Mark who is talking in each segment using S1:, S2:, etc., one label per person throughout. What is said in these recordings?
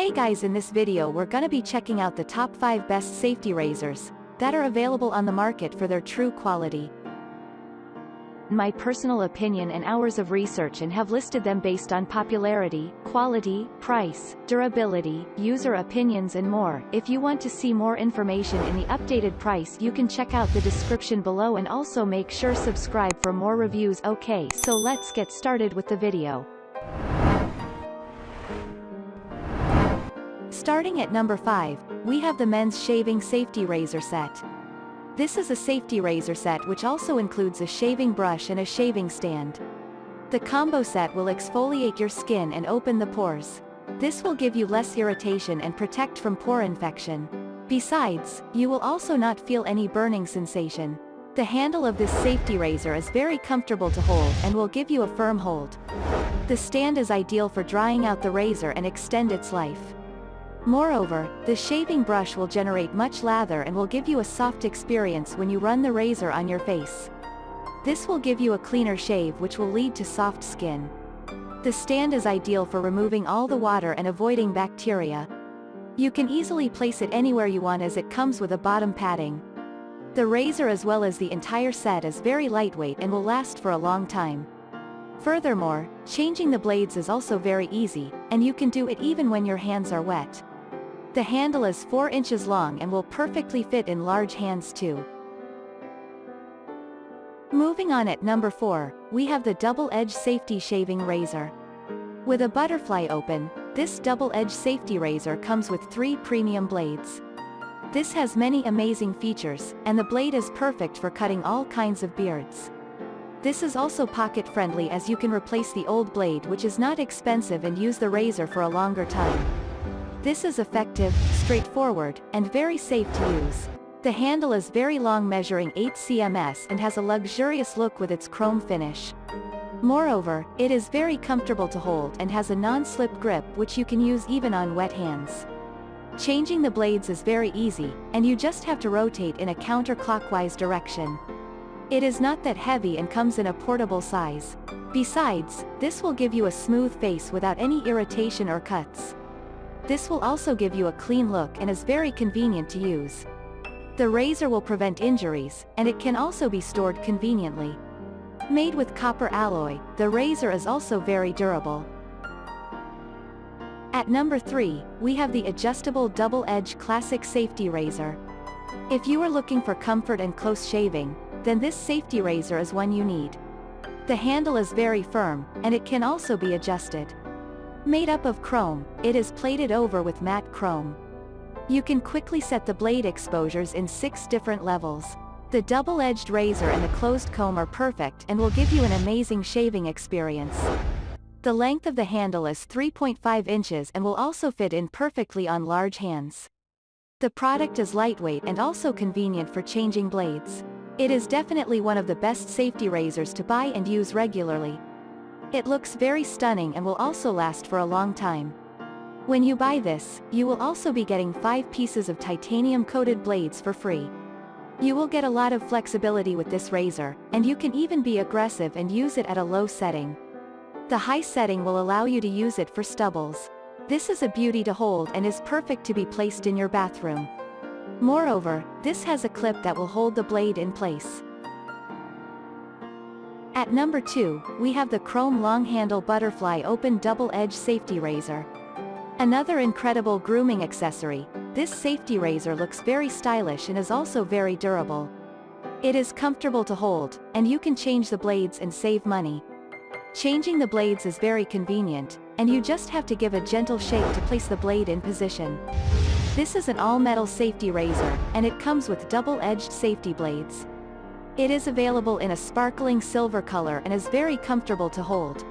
S1: Hey guys, in this video we're gonna be checking out the top 5 best safety razors that are available on the market for their true quality. My personal opinion and hours of research, and have listed them based on popularity, quality, price, durability, user opinions and more. If you want to see more information in the updated price, you can check out the description below, and also make sure subscribe for more reviews. Okay, so let's get started with the video. Starting at number 5, we have the men's shaving safety razor set. This is a safety razor set which also includes a shaving brush and a shaving stand. The combo set will exfoliate your skin and open the pores. This will give you less irritation and protect from pore infection. Besides, you will also not feel any burning sensation. The handle of this safety razor is very comfortable to hold and will give you a firm hold. The stand is ideal for drying out the razor and extend its life. Moreover, the shaving brush will generate much lather and will give you a soft experience when you run the razor on your face. This will give you a cleaner shave which will lead to soft skin. The stand is ideal for removing all the water and avoiding bacteria. You can easily place it anywhere you want as it comes with a bottom padding. The razor as well as the entire set is very lightweight and will last for a long time. Furthermore, changing the blades is also very easy, and you can do it even when your hands are wet. The handle is 4 inches long and will perfectly fit in large hands too. Moving on, at number 4, we have the double-edged safety shaving razor. With a butterfly open, this double-edged safety razor comes with 3 premium blades. This has many amazing features, and the blade is perfect for cutting all kinds of beards. This is also pocket-friendly as you can replace the old blade, which is not expensive, and use the razor for a longer time. This is effective, straightforward, and very safe to use. The handle is very long, measuring 8 cms, and has a luxurious look with its chrome finish. Moreover, it is very comfortable to hold and has a non-slip grip which you can use even on wet hands. Changing the blades is very easy, and you just have to rotate in a counterclockwise direction. It is not that heavy and comes in a portable size. Besides, this will give you a smooth face without any irritation or cuts. This will also give you a clean look and is very convenient to use. The razor will prevent injuries, and it can also be stored conveniently. Made with copper alloy, the razor is also very durable. At number 3, we have the adjustable double-edged classic safety razor. If you are looking for comfort and close shaving, then this safety razor is one you need. The handle is very firm, and it can also be adjusted. Made up of chrome, it is plated over with matte chrome. You can quickly set the blade exposures in 6 different levels. The double-edged razor and the closed comb are perfect and will give you an amazing shaving experience. The length of the handle is 3.5 inches and will also fit in perfectly on large hands. The product is lightweight and also convenient for changing blades. It is definitely one of the best safety razors to buy and use regularly. It looks very stunning and will also last for a long time. When you buy this, you will also be getting 5 pieces of titanium-coated blades for free. You will get a lot of flexibility with this razor, and you can even be aggressive and use it at a low setting. The high setting will allow you to use it for stubbles. This is a beauty to hold and is perfect to be placed in your bathroom. Moreover, this has a clip that will hold the blade in place. At number 2, we have the chrome long-handle butterfly open double-edged safety razor. Another incredible grooming accessory, this safety razor looks very stylish and is also very durable. It is comfortable to hold, and you can change the blades and save money. Changing the blades is very convenient, and you just have to give a gentle shake to place the blade in position. This is an all-metal safety razor, and it comes with double-edged safety blades. It is available in a sparkling silver color and is very comfortable to hold.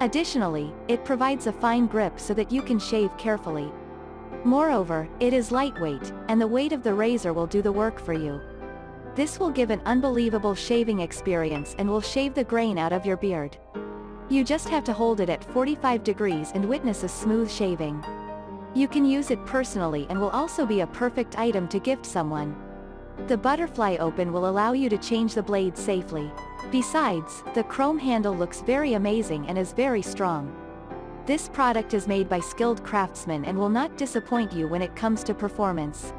S1: Additionally, it provides a fine grip so that you can shave carefully. Moreover, it is lightweight, and the weight of the razor will do the work for you. This will give an unbelievable shaving experience and will shave the grain out of your beard. You just have to hold it at 45 degrees and witness a smooth shaving. You can use it personally and will also be a perfect item to gift someone. The butterfly open will allow you to change the blade safely. Besides, the chrome handle looks very amazing and is very strong. This product is made by skilled craftsmen and will not disappoint you when it comes to performance.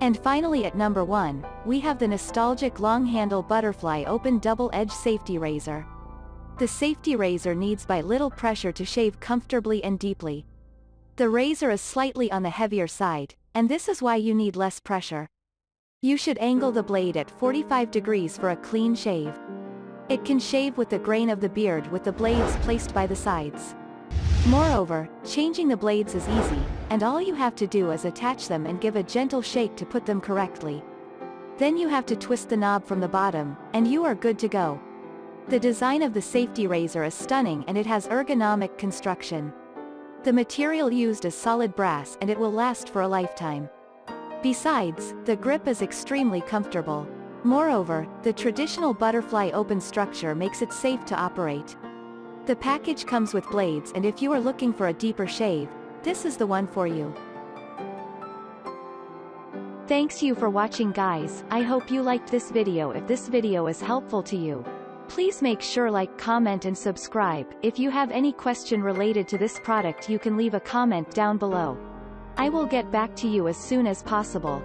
S1: And finally at number 1, we have the nostalgic long-handle butterfly open double-edge safety razor. The safety razor needs by little pressure to shave comfortably and deeply. The razor is slightly on the heavier side, and this is why you need less pressure. You should angle the blade at 45 degrees for a clean shave. It can shave with the grain of the beard with the blades placed by the sides. Moreover, changing the blades is easy, and all you have to do is attach them and give a gentle shake to put them correctly. Then you have to twist the knob from the bottom, and you are good to go. The design of the safety razor is stunning and it has ergonomic construction. The material used is solid brass and it will last for a lifetime. Besides, the grip is extremely comfortable. Moreover, the traditional butterfly open structure makes it safe to operate. The package comes with blades, and if you are looking for a deeper shave, this is the one for you. Thanks you for watching guys. I hope you liked this video. If this video is helpful to you, please make sure like, comment and subscribe. If you have any question related to this product you can leave a comment down below. I will get back to you as soon as possible.